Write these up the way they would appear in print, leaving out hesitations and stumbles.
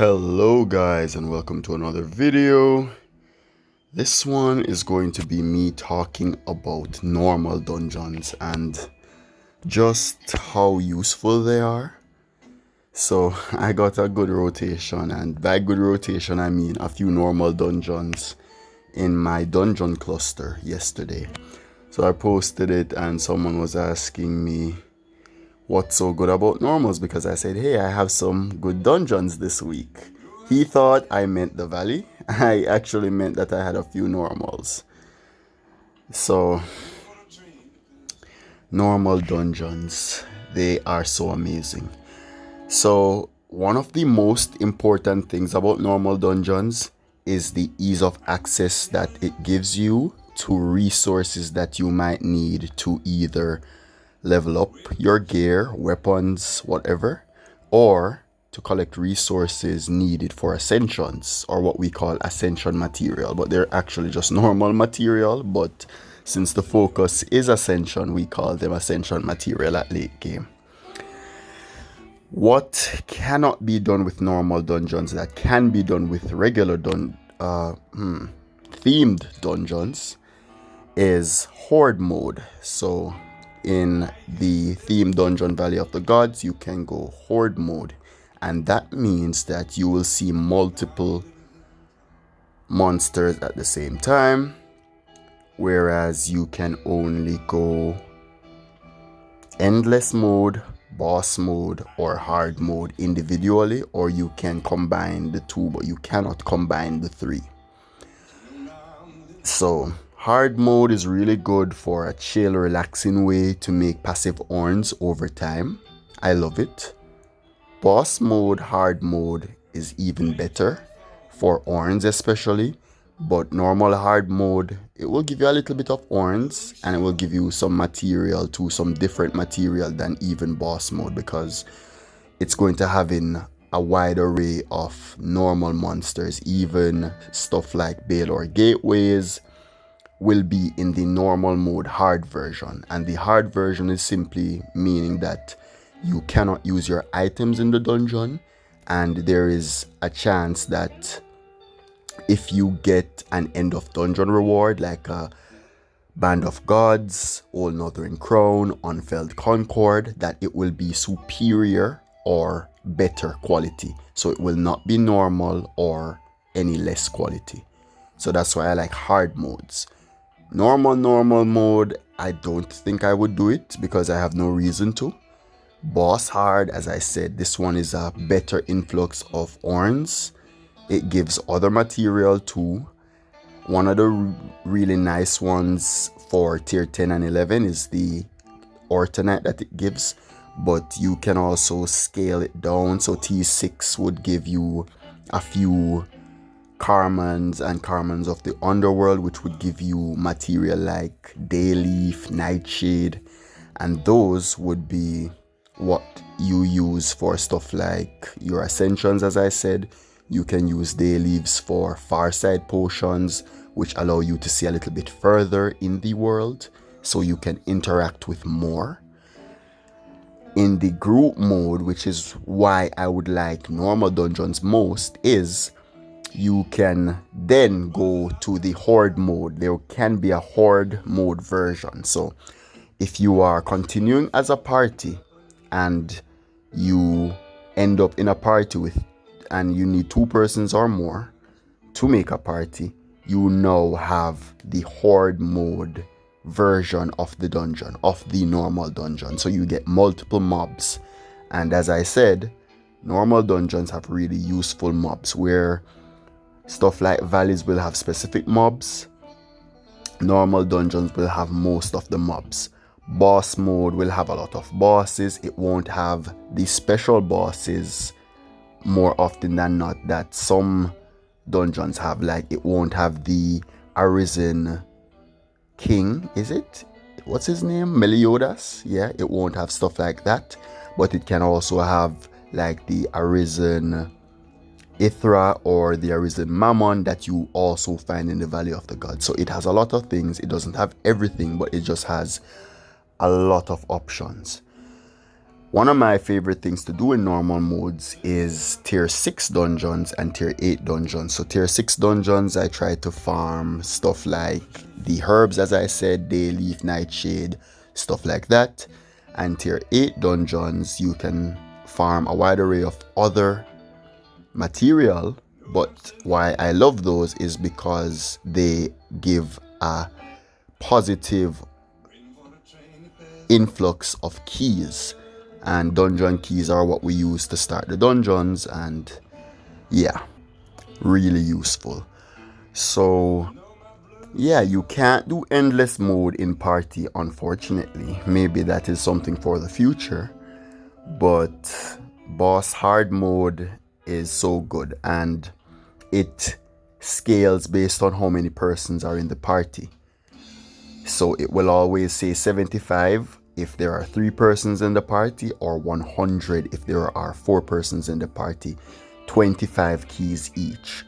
Hello guys and welcome to another video. This one is going to be me talking about normal dungeons and just how useful they are. So I got a good rotation, and by good rotation I mean a few normal dungeons in my dungeon cluster yesterday. So I posted it and someone was asking me what's so good about normals, because I said, hey, I have some good dungeons this week. He thought I meant the valley. I actually meant that I had a few normals. So, normal dungeons, they are so amazing. So, one of the most important things about normal dungeons is the ease of access that it gives you to resources that you might need to either level up your gear, weapons, whatever, or to collect resources needed for ascensions, or what we call ascension material, but they're actually just normal material. But since the focus is ascension, we call them ascension material at late game. What cannot be done with normal dungeons that can be done with regular themed dungeons is horde mode. So in the theme dungeon Valley of the Gods, you can go horde mode, and that means that you will see multiple monsters at the same time, whereas you can only go endless mode, boss mode, or hard mode individually, or you can combine the two, but you cannot combine the three. So hard mode is really good for a chill, relaxing way to make passive orns over time. I love it. Boss mode, hard mode is even better for orns especially, but normal hard mode, it will give you a little bit of orns and it will give you some material too, some different material than even boss mode, because it's going to have in a wide array of normal monsters. Even stuff like Baylor gateways will be in the normal mode hard version, and the hard version is simply meaning that you cannot use your items in the dungeon, and there is a chance that if you get an end of dungeon reward like a Band of Gods, Old Northern Crown, Unfelled Concord, that it will be superior or better quality. So it will not be normal or any less quality. So that's why I like hard modes. Normal mode, I don't think I would do it because I have no reason to. Boss hard, as I said, this one is a better influx of orns. It gives other material too. One of the really nice ones for tier 10 and 11 is the Ortonite that it gives, but you can also scale it down. So T6 would give you a few Carmans and Carmans of the Underworld, which would give you material like Dayleaf, Nightshade, and those would be what you use for stuff like your ascensions. As I said, you can use Dayleaves for Farside potions, which allow you to see a little bit further in the world, so you can interact with more. In the group mode, which is why I would like normal dungeons most, is you can then go to the horde mode. There can be a horde mode version. So if you are continuing as a party and you end up in a party with, and you need 2 persons or more to make a party, you now have the horde mode version of the dungeon, of the normal dungeon. So you get multiple mobs. And as I said, normal dungeons have really useful mobs, where stuff like valleys will have specific mobs. Normal dungeons will have most of the mobs. Boss mode will have a lot of bosses. It won't have the special bosses more often than not that some dungeons have. Like, it won't have the Arisen King, is it? What's his name? Meliodas? Yeah, it won't have stuff like that. But it can also have like the Arisen Ithra or the Arisen Mammon that you also find in the Valley of the Gods. So it has a lot of things. It doesn't have everything, but it just has a lot of options. One of my favorite things to do in normal modes is tier 6 dungeons and tier 8 dungeons. So tier 6 dungeons, I try to farm stuff like the herbs, as I said, day leaf, nightshade, stuff like that. And tier 8 dungeons, you can farm a wide array of other material. But why I love those is because they give a positive influx of keys, and dungeon keys are what we use to start the dungeons, and yeah, really useful. So yeah, you can't do endless mode in party, unfortunately. Maybe that is something for the future, but boss hard mode is so good, and it scales based on how many persons are in the party. So it will always say 75 if there are 3 persons in the party, or 100 if there are 4 persons in the party, 25 keys each.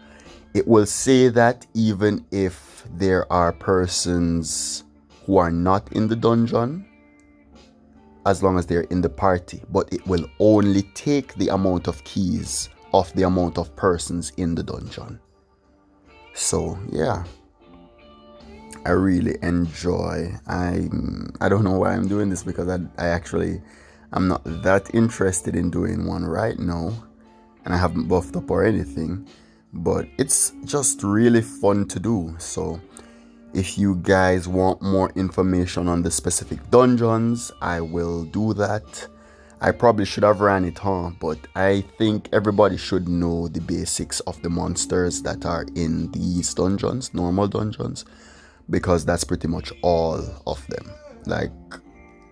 It will say that even if there are persons who are not in the dungeon, as long as they're in the party, but it will only take the amount of keys of the amount of persons in the dungeon. So yeah, I really enjoy. I don't know why I'm doing this, because I'm not that interested in doing one right now, and I haven't buffed up or anything, but it's just really fun to do. So if you guys want more information on the specific dungeons, I will do that. I probably should have ran it, but I think everybody should know the basics of the monsters that are in these dungeons, normal dungeons, because that's pretty much all of them. Like,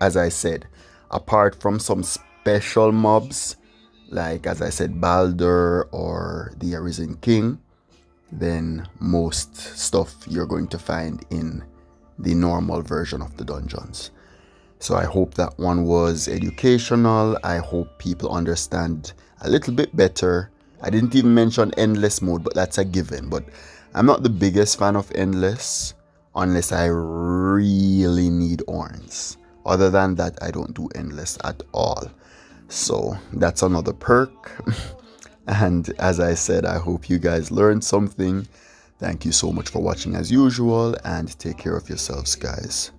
as I said, apart from some special mobs, like as I said, Balder or the Arisen King, then most stuff you're going to find in the normal version of the dungeons. So I hope that one was educational. I hope people understand a little bit better. I didn't even mention endless mode, but that's a given. But I'm not the biggest fan of endless unless I really need orns. Other than that, I don't do endless at all. So that's another perk. And as I said, I hope you guys learned something. Thank you so much for watching as usual, and take care of yourselves, guys.